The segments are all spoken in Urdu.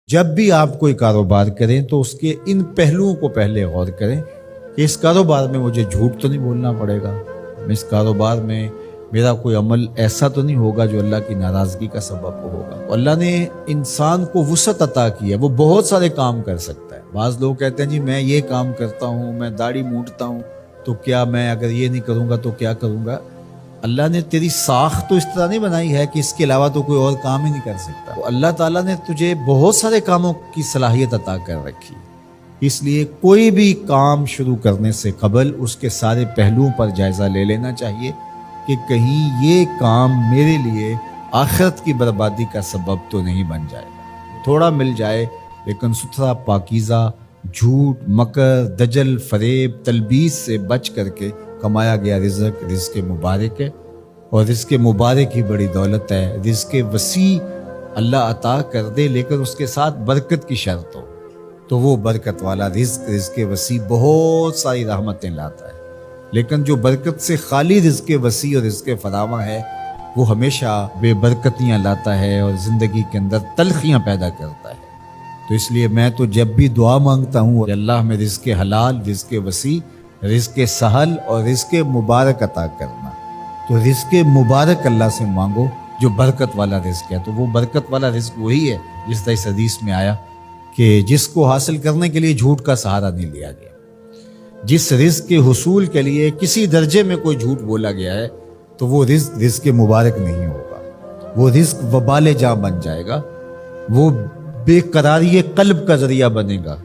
جب بھی آپ کوئی کاروبار کریں تو اس کے ان پہلوؤں کو پہلے غور کریں کہ اس کاروبار میں مجھے جھوٹ تو نہیں بولنا پڑے گا، اس کاروبار میں میرا کوئی عمل ایسا تو نہیں ہوگا جو اللہ کی ناراضگی کا سبب ہوگا۔ اللہ نے انسان کو وسعت عطا کی ہے، وہ بہت سارے کام کر سکتا ہے۔ بعض لوگ کہتے ہیں جی میں یہ کام کرتا ہوں، میں داڑھی مونڈتا ہوں، تو کیا میں اگر یہ نہیں کروں گا تو کیا کروں گا؟ اللہ نے تیری ساخت تو اس طرح نہیں بنائی ہے کہ اس کے علاوہ تو کوئی اور کام ہی نہیں کر سکتا۔ تو اللہ تعالیٰ نے تجھے بہت سارے کاموں کی صلاحیت عطا کر رکھی، اس لیے کوئی بھی کام شروع کرنے سے قبل اس کے سارے پہلوؤں پر جائزہ لے لینا چاہیے کہ کہیں یہ کام میرے لیے آخرت کی بربادی کا سبب تو نہیں بن جائے گا۔ تھوڑا مل جائے لیکن ستھرا، پاکیزہ، جھوٹ، مکر، دجل، فریب، تلبیس سے بچ کر کے کمایا گیا رزق مبارک ہے، اور رزق مبارک ہی بڑی دولت ہے۔ رزق وسیع اللہ عطا کر دے لیکن اس کے ساتھ برکت کی شرط ہو، تو وہ برکت والا رزق وسیع بہت ساری رحمتیں لاتا ہے، لیکن جو برکت سے خالی رزق وسیع اور رزق فراواں ہے وہ ہمیشہ بے برکتیاں لاتا ہے اور زندگی کے اندر تلخیاں پیدا کرتا ہے۔ تو اس لیے میں تو جب بھی دعا مانگتا ہوں اللہ میں رزق حلال، رزق وسیع، رزق سہل اور رزق مبارک عطا کرنا۔ تو رزق مبارک اللہ سے مانگو جو برکت والا رزق ہے، تو وہ برکت والا رزق وہی ہے جس طرح اس حدیث میں آیا کہ جس کو حاصل کرنے کے لیے جھوٹ کا سہارا نہیں لیا گیا، جس رزق کے حصول کے لیے کسی درجے میں کوئی جھوٹ بولا گیا ہے تو وہ رزق مبارک نہیں ہوگا، وہ رزق وبال جاں بن جائے گا، وہ بے قراری قلب کا ذریعہ بنے گا،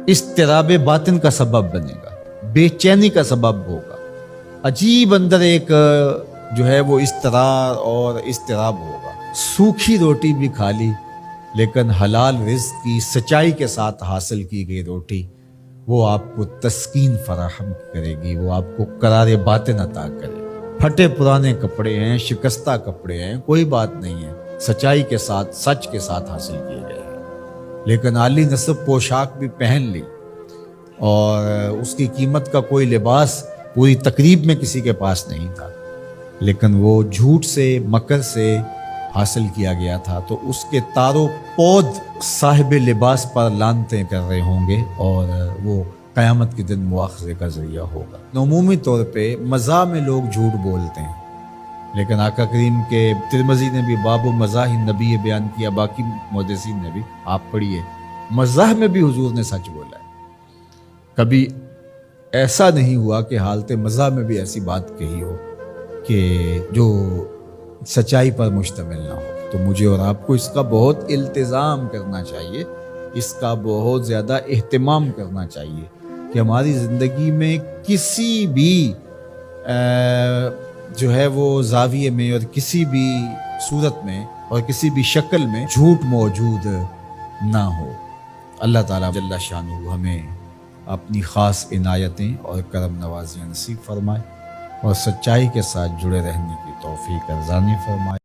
اضطراب باطن کا سبب بنے گا، بے چینی کا سبب ہوگا، عجیب اندر ایک جو ہے وہ اضطرار اور اضطراب ہوگا۔ سوکھی روٹی بھی کھا لی لیکن حلال رزق کی سچائی کے ساتھ حاصل کی گئی روٹی وہ آپ کو تسکین فراہم کرے گی، وہ آپ کو قرار باطن عطا کرے گی۔ پھٹے پرانے کپڑے ہیں، شکستہ کپڑے ہیں، کوئی بات نہیں ہے، سچائی کے ساتھ، سچ کے ساتھ حاصل کیے گئے ہیں، لیکن عالی نصب پوشاک بھی پہن لی اور اس کی قیمت کا کوئی لباس پوری تقریب میں کسی کے پاس نہیں تھا، لیکن وہ جھوٹ سے، مکر سے حاصل کیا گیا تھا، تو اس کے تارو پود صاحب لباس پر لانتیں کر رہے ہوں گے اور وہ قیامت کے دن مواخذے کا ذریعہ ہوگا۔ عمومی طور پہ مزاح میں لوگ جھوٹ بولتے ہیں، لیکن آقا کریم کے ترمذی نے بھی باب مزاح النبی بیان کیا، باقی محدثین نے بھی، آپ پڑھیے، مزاح میں بھی حضور نے سچ بولا ہے۔ کبھی ایسا نہیں ہوا کہ حالت مزاح میں بھی ایسی بات کہی ہو کہ جو سچائی پر مشتمل نہ ہو۔ تو مجھے اور آپ کو اس کا بہت التزام کرنا چاہیے، اس کا بہت زیادہ اہتمام کرنا چاہیے کہ ہماری زندگی میں کسی بھی جو ہے وہ زاویے میں اور کسی بھی صورت میں اور کسی بھی شکل میں جھوٹ موجود نہ ہو۔ اللہ تعالیٰ جل شانہ ہمیں اپنی خاص عنایتیں اور کرم نوازیاں نصیب فرمائے اور سچائی کے ساتھ جڑے رہنے کی توفیق ارزانی فرمائے۔